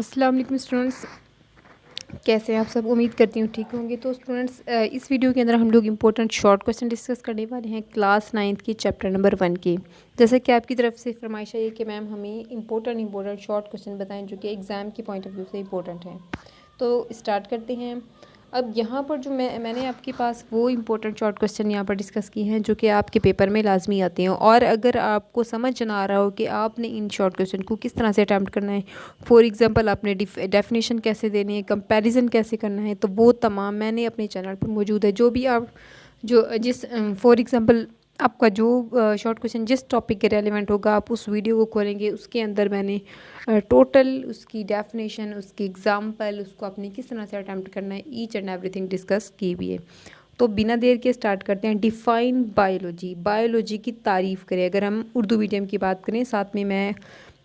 अस्सलाम वालेकुम स्टूडेंट्स, कैसे हैं आप सब। उम्मीद करती हूँ ठीक होंगे। तो स्टूडेंट्स, इस वीडियो के अंदर हम लोग इंपॉर्टेंट शॉर्ट क्वेश्चन डिस्कस करने वाले हैं क्लास 9th की चैप्टर नंबर 1 की। जैसे कि आपकी तरफ से फरमाइश है कि मैम हमें इंपॉर्टेंट शॉर्ट क्वेश्चन बताएं जो कि एग्ज़ाम के पॉइंट ऑफ व्यू से इंपॉर्टेंट हैं। तो स्टार्ट करते हैं। अब यहाँ पर जो मैंने आपके पास वो इंपॉर्टेंट शॉर्ट क्वेश्चन यहाँ पर डिस्कस किए हैं जो कि आपके पेपर में लाजमी आते हैं, और अगर आपको समझ ना आ रहा हो कि आपने इन शॉर्ट क्वेश्चन को किस तरह से अटैम्प्ट करना है, फॉर एग्जांपल आपने डेफिनेशन कैसे देनी है, कंपैरिजन कैसे करना है, तो वो तमाम मैंने अपने चैनल पर मौजूद है। जो भी आप जिस फॉर एग्जांपल आपका जो शॉर्ट क्वेश्चन जिस टॉपिक के रेलिवेंट होगा, आप उस वीडियो को खोलेंगे, उसके अंदर मैंने टोटल उसकी डेफिनेशन, उसकी एग्जांपल, उसको आपने किस तरह से अटैम्प्ट करना है, ईच एंड एवरीथिंग डिस्कस की हुई है। तो बिना देर के स्टार्ट करते हैं। डिफाइन बायोलॉजी, बायोलॉजी की तारीफ़ करें। अगर हम उर्दू मीडियम की बात करें, साथ में मैं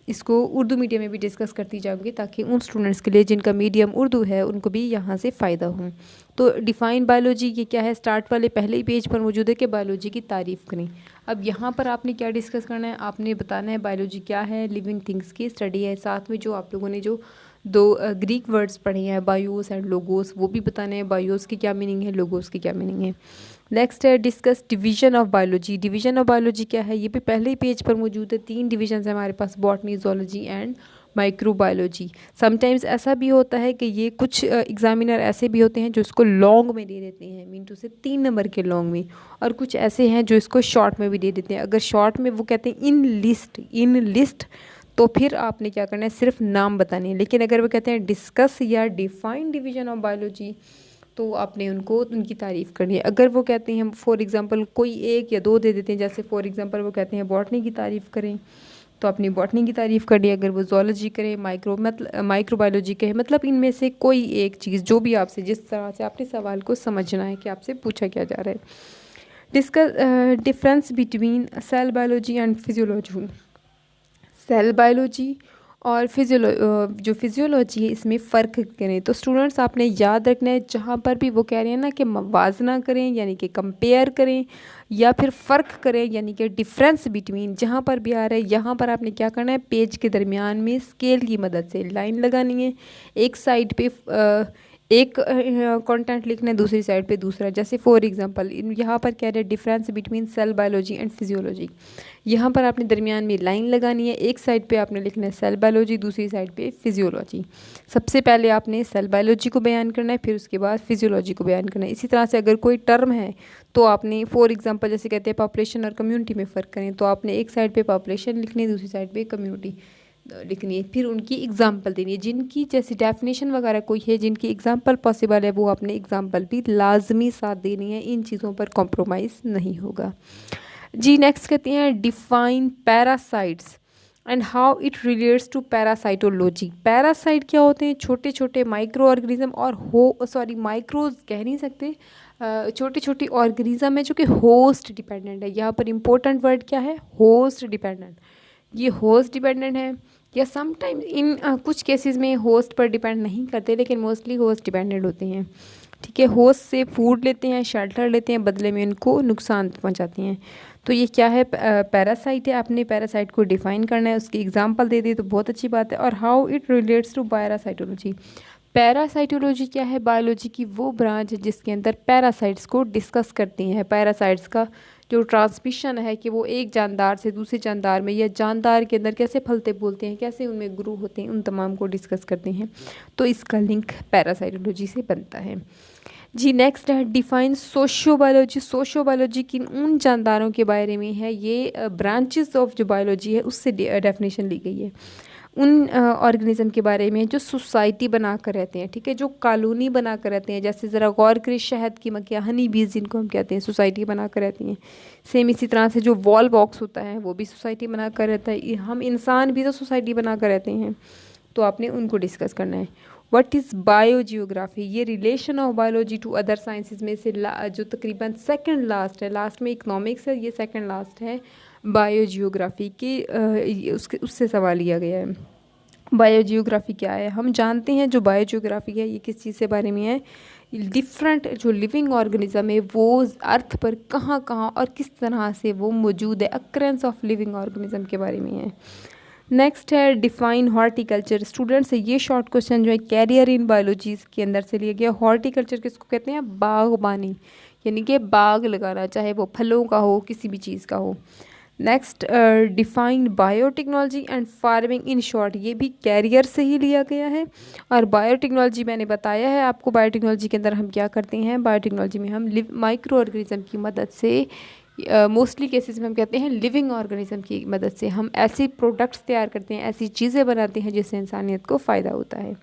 इसको उर्दू मीडियम में भी डिस्कस करती जाऊँगी ताकि उन स्टूडेंट्स के लिए जिनका मीडियम उर्दू है उनको भी यहाँ से फ़ायदा हो। तो डिफ़ाइन बायोलॉजी ये क्या है, स्टार्ट वाले पहले ही पेज पर मौजूद है कि बायोलॉजी की तारीफ़ करें। अब यहाँ पर आपने क्या डिस्कस करना है, आपने बताना है बायोलॉजी क्या है, लिविंग थिंग्स की स्टडी है। साथ में जो आप लोगों ने जो दो ग्रीक वर्ड्स पढ़े हैं, बायोस एंड लोगोस, वो भी बताने हैं। बायोस की क्या मीनिंग है, लोगोस की क्या मीनिंग है। नेक्स्ट है discuss division of biology. Division of biology क्या है, ये भी पहले ही पेज पर मौजूद है। 3 डिवीजन है हमारे पास, botany, zoology and microbiology. Sometimes ऐसा भी होता है कि ये कुछ एग्जामिनर ऐसे भी होते हैं जो इसको लॉन्ग में दे देते हैं, मीन टू से 3 नंबर के लॉन्ग में, और कुछ ऐसे हैं जो इसको शॉर्ट में भी दे देते हैं। अगर शॉर्ट में वो कहते हैं इन लिस्ट, तो फिर आपने क्या करना है, सिर्फ नाम बताने हैं। लेकिन अगर वो कहते हैं डिस्कस या डिफाइन डिवीजन ऑफ बायोलॉजी, तो आपने उनको उनकी तारीफ़ करनी है। अगर वो कहते हैं फॉर एग्जांपल कोई 1 या 2 दे देते हैं, जैसे फॉर एग्जांपल वो कहते हैं बॉटनी की तारीफ़ करें, तो अपनी बॉटनी की तारीफ़ करनी है। अगर वो जोलॉजी करें, माइक्रोबायोलॉजी कहे, मतलब इनमें से कोई एक चीज़ जो भी आपसे, जिस तरह से आपने सवाल को समझना है कि आपसे पूछा क्या जा रहा है। Discuss difference between cell biology and physiology. Cell biology और जो फिजियोलॉजी है, इसमें फ़र्क करें। तो स्टूडेंट्स आपने याद रखना है, जहाँ पर भी वो कह रहे हैं ना कि मवाजना करें यानी कि कंपेयर करें, या फिर फ़र्क करें यानी कि डिफरेंस बिटवीन, जहाँ पर भी आ रहा है यहाँ पर आपने क्या करना है, पेज के दरमियान में स्केल की मदद से लाइन लगानी है। एक साइड पे एक कंटेंट लिखना है, दूसरी साइड पे दूसरा। जैसे फॉर एग्जांपल यहाँ पर कह रहे हैं difference between cell biology and physiology. यहाँ पर आपने दरमियान में लाइन लगानी है। एक साइड पे आपने लिखना है सेल बायोलॉजी, दूसरी साइड पे फिजियोलॉजी। सबसे पहले आपने सेल बायोलॉजी को बयान करना है, फिर उसके बाद फिजियोलॉजी को बयान करना है। इसी तरह से अगर कोई टर्म है तो आपने फॉर एग्जांपल जैसे कहते हैं पॉपुलेशन और कम्युनिटी में फ़र्क करें, तो आपने एक साइड पे पॉपुलेशन लिखनी है, दूसरी साइड पे कम्युनिटी लिखनी है। फिर उनकी एग्जांपल देनी है, जिनकी जैसे डेफिनेशन वगैरह कोई है, जिनकी एग्जांपल पॉसिबल है, वो आपने एग्जांपल भी लाजमी साथ देनी है। इन चीज़ों पर कॉम्प्रोमाइज़ नहीं होगा जी। नेक्स्ट कहते हैं define parasites and how it relates to parasitology. Parasite क्या होते हैं, छोटे छोटे माइक्रो ऑर्गेनिज्म, और माइक्रोज कह नहीं सकते, छोटी छोटी ऑर्गेनिज्म है जो कि होस्ट डिपेंडेंट है। यहाँ पर इंपॉर्टेंट वर्ड क्या है, होस्ट डिपेंडेंट। ये होस्ट डिपेंडेंट है, या समटाइम इन कुछ केसेस में होस्ट पर डिपेंड नहीं करते, लेकिन मोस्टली होस्ट डिपेंडेंट होते हैं। ठीक है, होस्ट से फूड लेते हैं, शेल्टर लेते हैं, बदले में उनको नुकसान पहुंचाते हैं। तो ये क्या है, पैरासाइट है। आपने पैरासाइट को डिफाइन करना है, उसकी एग्जांपल दे दी तो बहुत अच्छी बात है। और how it relates to parasitology. Parasitology क्या है, बायोलॉजी की वो ब्रांच है जिसके अंदर पैरासाइट्स को डिस्कस करती हैं। पैरासाइट्स का जो ट्रांसमिशन है कि वो एक जानदार से दूसरे जानदार में, या जानदार के अंदर कैसे फलते फूलते हैं, कैसे उनमें ग्रो होते हैं, उन तमाम को डिस्कस करते हैं। तो इसका लिंक पैरासाइटोलॉजी से बनता है जी। नेक्स्ट है डिफाइन सोशियोबायोलॉजी। सोशियोबायोलॉजी की उन जानदारों के बारे में है, ये ब्रांचेस ऑफ जो बायोलॉजी है उससे डेफिनेशन ली गई है। उन ऑर्गेनिज्म के बारे में जो सोसाइटी बना कर रहते हैं, ठीक है, जो कॉलोनी बना कर रहते हैं। जैसे ज़रा गौर करें, शहद की मक्खियाँ, हनी बीज जिनको हम कहते हैं, सोसाइटी बना कर रहती हैं। सेम इसी तरह से जो वॉल बॉक्स होता है वो भी सोसाइटी बना कर रहता है। हम इंसान भी तो सोसाइटी बना कर रहते हैं, तो आपने उनको डिस्कस करना है। व्हाट इज़ बायोजियोग्राफी, ये relation of biology to other sciences में से जो तकरीबन सेकंड लास्ट है, लास्ट में इकोनॉमिक्स है, ये सेकंड लास्ट है बायोजियोग्राफी की, उससे सवाल लिया गया है। बायोजियोग्राफी क्या है, हम जानते हैं जो बायोजियोग्राफी है ये किस चीज़ से बारे में है, डिफरेंट जो लिविंग ऑर्गेनिज्म है वो अर्थ पर कहाँ कहाँ और किस तरह से वो मौजूद है, अक्रेंस ऑफ लिविंग ऑर्गेनिज्म के बारे में है नेक्स्ट है डिफाइन हॉर्टिकल्चर। स्टूडेंट्स ये शॉर्ट क्वेश्चन जो है कैरियर इन बायोलॉजी के अंदर से लिया गया। हॉर्टिकल्चर किसको कहते हैं? बागबानी, यानी कि बाग लगाना, चाहे वो फलों का हो किसी भी चीज़ का हो। Next define biotechnology and farming in short, ये भी कैरियर से ही लिया गया है। और बायोटेक्नोलॉजी मैंने बताया है आपको, बायोटेक्नोलॉजी के अंदर हम क्या करते हैं, बायोटेक्नोलॉजी में हम माइक्रो ऑर्गेनिज्म की मदद से, मोस्टली केसेस में हम कहते हैं लिविंग ऑर्गेनिज्म की मदद से हम ऐसी प्रोडक्ट्स तैयार करते हैं, ऐसी चीज़ें बनाते हैं जिससे इंसानियत को फ़ायदा होता है।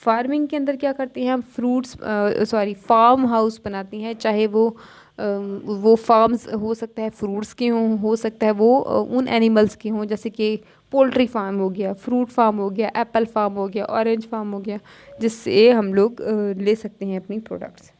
फार्मिंग के अंदर क्या करते हैं हम, फार्म हाउस बनाते हैं, चाहे वो फार्म्स हो सकता है फ्रूट्स के हों, हो सकता है वो उन एनिमल्स के हों, जैसे कि पोल्ट्री फार्म हो गया, फ्रूट फार्म हो गया, एप्पल फार्म हो गया, ऑरेंज फार्म हो गया, जिससे हम लोग ले सकते हैं अपनी प्रोडक्ट्स।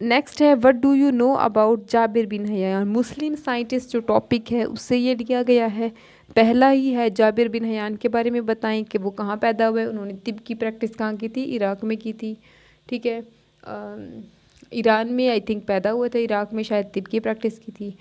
नेक्स्ट है what do you know about Jabir bin Hayyan. Muslim scientist जो टॉपिक है उससे ये लिया गया है। पहला ही है जाबिर बिन हयान के बारे में बताएं कि वो कहाँ पैदा हुए, उन्होंने तिब की प्रैक्टिस कहाँ की थी, इराक़ में की थी। ठीक है, ईरान में आई थिंक पैदा हुआ था, इराक़ में शायद तिब की प्रैक्टिस की थी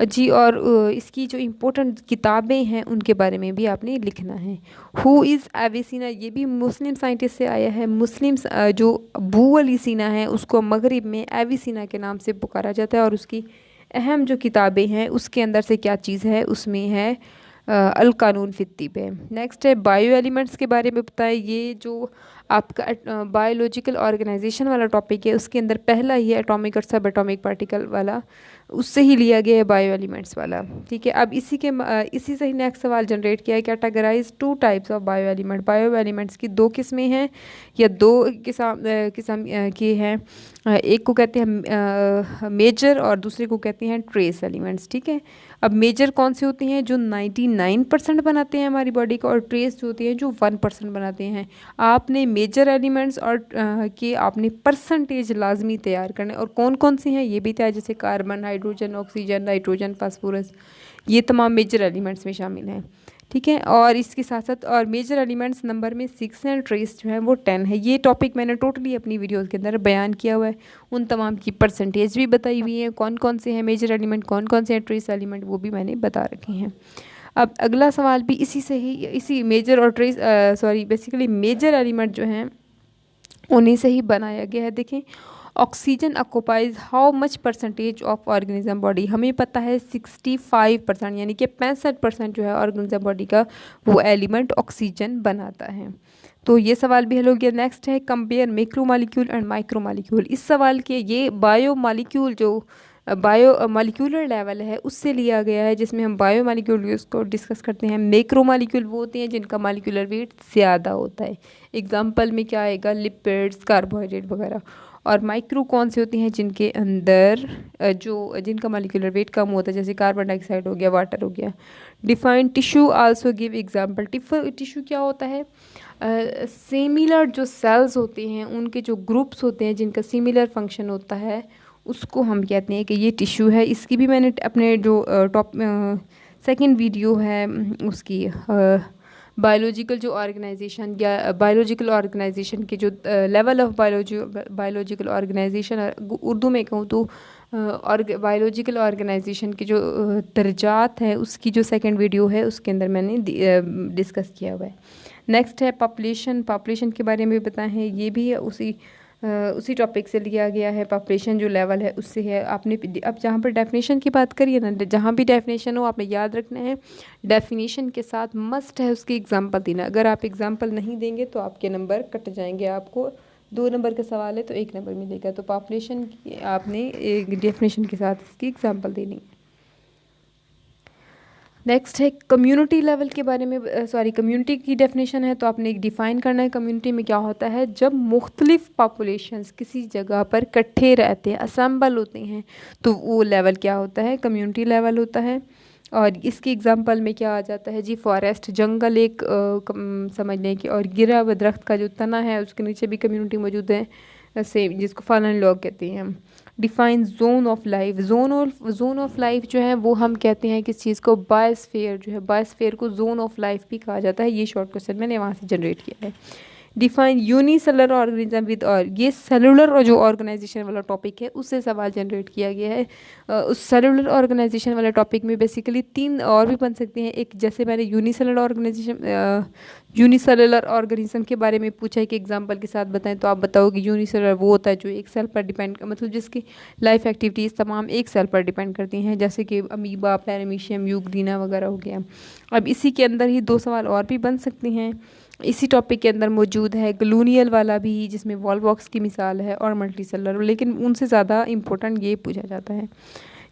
जी। और इसकी जो इम्पोर्टेंट किताबें हैं उनके बारे में भी आपने लिखना है। हु इज़ एविसीना, ये भी मुस्लिम साइंटिस्ट से आया है। मुस्लिम जो अबू अली सीना है उसको मगरिब में एविसीना के नाम से पुकारा जाता है। और उसकी अहम जो किताबें हैं उसके अंदर से क्या चीज़ है, उसमें है अल कानून फित तिब है। नेक्स्ट है बायो एलिमेंट्स के बारे में बताएं। ये जो आपका बायोलॉजिकल ऑर्गेनाइजेशन वाला टॉपिक है उसके अंदर पहला ही है एटॉमिक और सब एटॉमिक पार्टिकल वाला, उससे ही लिया गया है बायो एलिमेंट्स वाला। ठीक है, अब इसी से ही नेक्स्ट सवाल जनरेट किया है, categorise 2 types of bio element. Bio elements की 2 किस्में हैं या 2 किस्म की हैं। एक को कहते हैं मेजर और दूसरे को कहते हैं ट्रेस एलिमेंट्स। ठीक है, अब मेजर कौन से होते हैं, जो 99% बनाते हैं हमारी बॉडी का, और ट्रेस जो होती हैं जो 1% बनाते हैं। आपने मेजर एलिमेंट्स और के आपने परसेंटेज लाजमी तैयार करने, और कौन कौन से हैं ये भी तैयार, जैसे carbon, hydrogen, oxygen, nitrogen, phosphorus, ये तमाम मेजर एलिमेंट्स में शामिल हैं। ठीक है, और इसके साथ साथ और मेजर एलिमेंट्स नंबर में 6 हैं, ट्रेस जो है वो 10 है। ये टॉपिक मैंने टोटली अपनी वीडियोस के अंदर बयान किया हुआ है, उन तमाम की परसेंटेज भी बताई हुई है, कौन कौन से हैं मेजर एलिमेंट, कौन कौन से हैं ट्रेस एलिमेंट, वो भी मैंने बता रखे हैं। अब अगला सवाल भी इसी मेजर और बेसिकली मेजर एलिमेंट जो हैं उन्हीं से ही बनाया गया है। देखें, oxygen occupies how much percentage of organism body, हमें पता है 65%, यानी कि 65% जो है ऑर्गेनिज्म बॉडी का वो एलिमेंट ऑक्सीजन बनाता है। तो ये सवाल भी हल हो गया। नेक्स्ट है compare macro molecule and micro molecule. इस सवाल के ये बायो मॉलिक्यूल जो बायो मॉलिक्यूलर लेवल है उससे लिया गया है, जिसमें हम बायो मॉलिक्यूल को डिस्कस करते हैं। मैक्रो मॉलिक्यूल वो होते हैं जिनका मॉलिक्यूलर वेट ज़्यादा होता है, एग्जांपल में क्या आएगा, लिपिड्स, कार्बोहाइड्रेट वगैरह। और माइक्रो कौन से होते हैं, जिनके अंदर जिनका मॉलिक्यूलर वेट कम होता है, जैसे कार्बन डाइऑक्साइड हो गया, वाटर हो गया। Define tissue, also give example. Tissue क्या होता है, सिमिलर जो सेल्स होते हैं उनके जो ग्रुप्स होते हैं जिनका सिमिलर फंक्शन होता है उसको हम कहते हैं कि ये टिश्यू है। इसकी भी मैंने अपने जो सेकंड वीडियो है उसकी बायोलॉजिकल जो ऑर्गेनाइजेशन या बायोलॉजिकल ऑर्गेनाइजेशन के जो level of biological organisation, Urdu में कहूँ तो बायोलॉजिकल ऑर्गेनाइजेशन के जो दर्जात है उसकी जो सेकंड वीडियो है उसके अंदर मैंने डिस्कस किया हुआ है। नेक्स्ट है पॉपुलेशन के बारे में बताएं हैं, ये भी उसी टॉपिक से लिया गया है। पॉपुलेशन जो लेवल है उससे है। आपने अब जहाँ पर डेफिनेशन की बात करिए ना, जहाँ भी डेफिनेशन हो आपने याद रखना है, डेफिनेशन के साथ मस्ट है उसकी एग्जांपल देना। अगर आप एग्जांपल नहीं देंगे तो आपके नंबर कट जाएंगे, आपको 2 नंबर का सवाल है तो 1 नंबर मिलेगा। तो पॉपुलेशन की आपने एक डेफिनेशन के साथ इसकी एग्जांपल देनी है। नेक्स्ट है कम्युनिटी लेवल के बारे में, कम्युनिटी की डेफिनेशन है तो आपने एक डिफ़ाइन करना है कम्युनिटी में क्या होता है। जब मुख्तलिफ पॉपुलेशंस किसी जगह पर इकट्ठे रहते हैं, असेंबल होते हैं, तो वो लेवल क्या होता है, कम्युनिटी लेवल होता है। और इसकी एग्जांपल में क्या आ जाता है जी, फॉरेस्ट, जंगल एक समझ लें कि, और गिरा हुआ दरख्त का जो तना है उसके नीचे भी कम्युनिटी मौजूद है, सेम जिसको फॉलन लॉग कहते हैं हम। Define zone of life, zone of life जो है वो हम कहते हैं किस चीज़ को, बायोस्फीयर जो है, बायोस्फीयर को जोन ऑफ लाइफ भी कहा जाता है। ये शॉर्ट क्वेश्चन मैंने वहाँ से जनरेट किया है। डिफाइन यूनिसेलुलर ऑर्गेनिज्म विद और ये सेलुलर और जो ऑर्गेनाइजेशन वाला टॉपिक है उससे सवाल जनरेट किया गया है। उस सेलुलर ऑर्गेनाइजेशन वाले टॉपिक में बेसिकली 3 और भी बन सकते हैं। एक जैसे मैंने यूनिसेलुलर ऑर्गेनिज्म के बारे में पूछा है कि एग्जांपल के साथ बताएं, तो आप बताओगे यूनिसेलुलर वो होता है जो एक सेल पर डिपेंड, मतलब जिसकी लाइफ एक्टिविटीज़ तमाम एक सेल पर डिपेंड करती हैं, जैसे कि अमीबा, पैरामीशियम, यूग्रीना वगैरह हो गया। अब इसी के अंदर ही 2 सवाल और भी बन सकते हैं। इसी टॉपिक के अंदर मौजूद है कलोनियल वाला भी, जिसमें वॉलवॉक्स की मिसाल है, और मल्टीसेलुलर, लेकिन उनसे ज़्यादा इम्पोर्टेंट ये पूछा जाता है।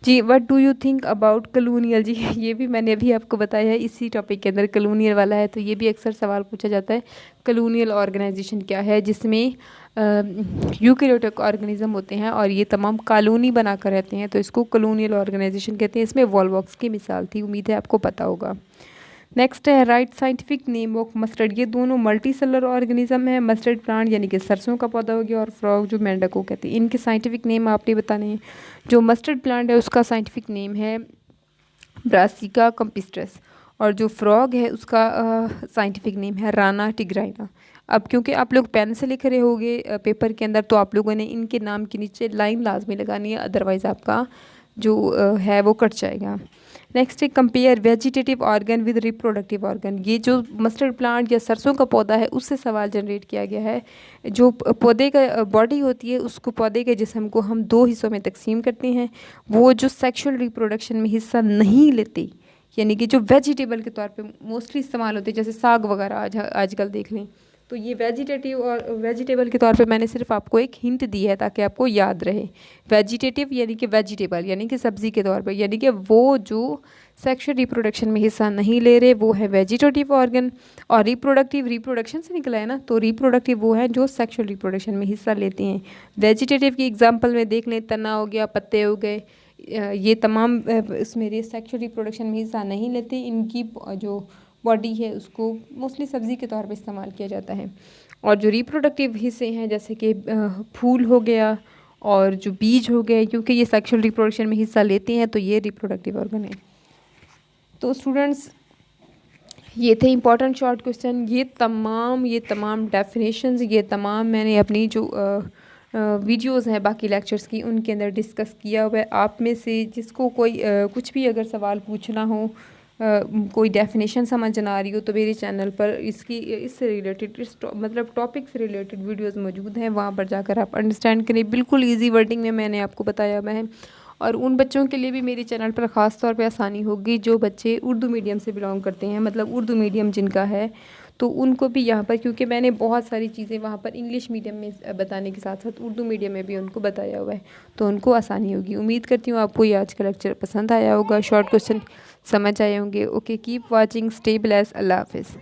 जी, what do you think about colonial? जी ये भी मैंने अभी आपको बताया है, इसी टॉपिक के अंदर कलोनियल वाला है, तो ये भी अक्सर सवाल पूछा जाता है। कलोनियल ऑर्गेनाइजेशन क्या है? जिसमें यूकैरियोटिक ऑर्गेनिज्म होते हैं और ये तमाम कॉलोनी बनाकर रहते हैं, तो इसको कलोनियल ऑर्गेनाइजेशन कहते हैं। इसमें वॉलवॉक्स की मिसाल थी, उम्मीद है आपको पता होगा। नेक्स्ट है right scientific name of mustard. ये दोनों मल्टी सेलुलर ऑर्गेनिज्म है। मस्टर्ड प्लांट यानी कि सरसों का पौधा हो गया, और फ्रॉग जो मेंढक को कहते हैं, इनके साइंटिफिक नेम आपने बताने हैं। जो मस्टर्ड प्लांट है उसका साइंटिफिक नेम है ब्रासिका कंपिस्टस, और जो फ्रॉग है उसका साइंटिफिक नेम है राना टिग्राइना। अब क्योंकि आप लोग पेन से लिख रहे होगे पेपर के अंदर, तो आप लोगों ने इनके नाम के नीचे लाइन लाजमी लगानी है, अदरवाइज़ आपका जो है वो कट जाएगा। नेक्स्ट है compare vegetative organ with reproductive organ. ये जो मस्टर्ड प्लांट या सरसों का पौधा है उससे सवाल जनरेट किया गया है। जो पौधे का बॉडी होती है उसको, पौधे के जिस्म को हम 2 हिस्सों में तकसीम करते हैं। वो जो सेक्सुअल रिप्रोडक्शन में हिस्सा नहीं लेते, यानी कि जो वेजिटेबल के तौर पे मोस्टली इस्तेमाल होते हैं, जैसे साग वगैरह आजकल देख लें, तो ये वेजिटेटिव और वेजिटेबल के तौर पे मैंने सिर्फ आपको एक हिंट दी है ताकि आपको याद रहे। वेजिटेटिव यानी कि वेजिटेबल यानी कि सब्ज़ी के तौर पे, यानी कि वो जो सेक्सुअल रिप्रोडक्शन में हिस्सा नहीं ले रहे वो है वेजिटेटिव ऑर्गन। और रिप्रोडक्शन से निकला है ना, तो रिप्रोडक्टिव वो है जो सेक्सुअल रिप्रोडक्शन में हिस्सा लेते हैं। वेजिटेटिव की एग्जांपल में देख लें, तना हो गया, पत्ते हो गए, ये तमाम इसमें सेक्सुअल रिप्रोडक्शन में हिस्सा नहीं लेते। इनकी जो बॉडी है उसको मोस्टली सब्ज़ी के तौर पे इस्तेमाल किया जाता है। और जो रिप्रोडक्टिव हिस्से हैं जैसे कि फूल हो गया और जो बीज हो गए, क्योंकि ये सेक्सुअल रिप्रोडक्शन में हिस्सा लेते हैं, तो ये रिप्रोडक्टिव ऑर्गन है। तो स्टूडेंट्स ये थे इंपॉर्टेंट शॉर्ट क्वेश्चन। ये तमाम डेफिनेशंस, ये तमाम मैंने अपनी जो वीडियोस हैं बाकी लेक्चर्स की उनके अंदर डिस्कस किया हुआ है। आप में से जिसको कोई कुछ भी अगर सवाल पूछना हो, कोई डेफिनेशन समझ ना आ रही हो, तो मेरे चैनल पर इससे रिलेटेड मतलब टॉपिक से रिलेटेड वीडियोस मौजूद हैं, वहाँ पर जाकर आप अंडरस्टैंड करें। बिल्कुल इजी वर्डिंग में मैंने आपको बताया हुआ है। और उन बच्चों के लिए भी मेरे चैनल पर ख़ास तौर पे आसानी होगी जो बच्चे उर्दू मीडियम से बिलोंग करते हैं, मतलब उर्दू मीडियम जिनका है, तो उनको भी यहाँ पर, क्योंकि मैंने बहुत सारी चीज़ें वहाँ पर इंग्लिश मीडियम में बताने के साथ साथ उर्दू मीडियम में भी उनको बताया हुआ है, तो उनको आसानी होगी। उम्मीद करती हूँ आपको ये आज का लेक्चर पसंद आया होगा, शॉर्ट क्वेश्चन समझ आए होंगे। Okay, keep watching, stay blessed, Allah हाफिज़।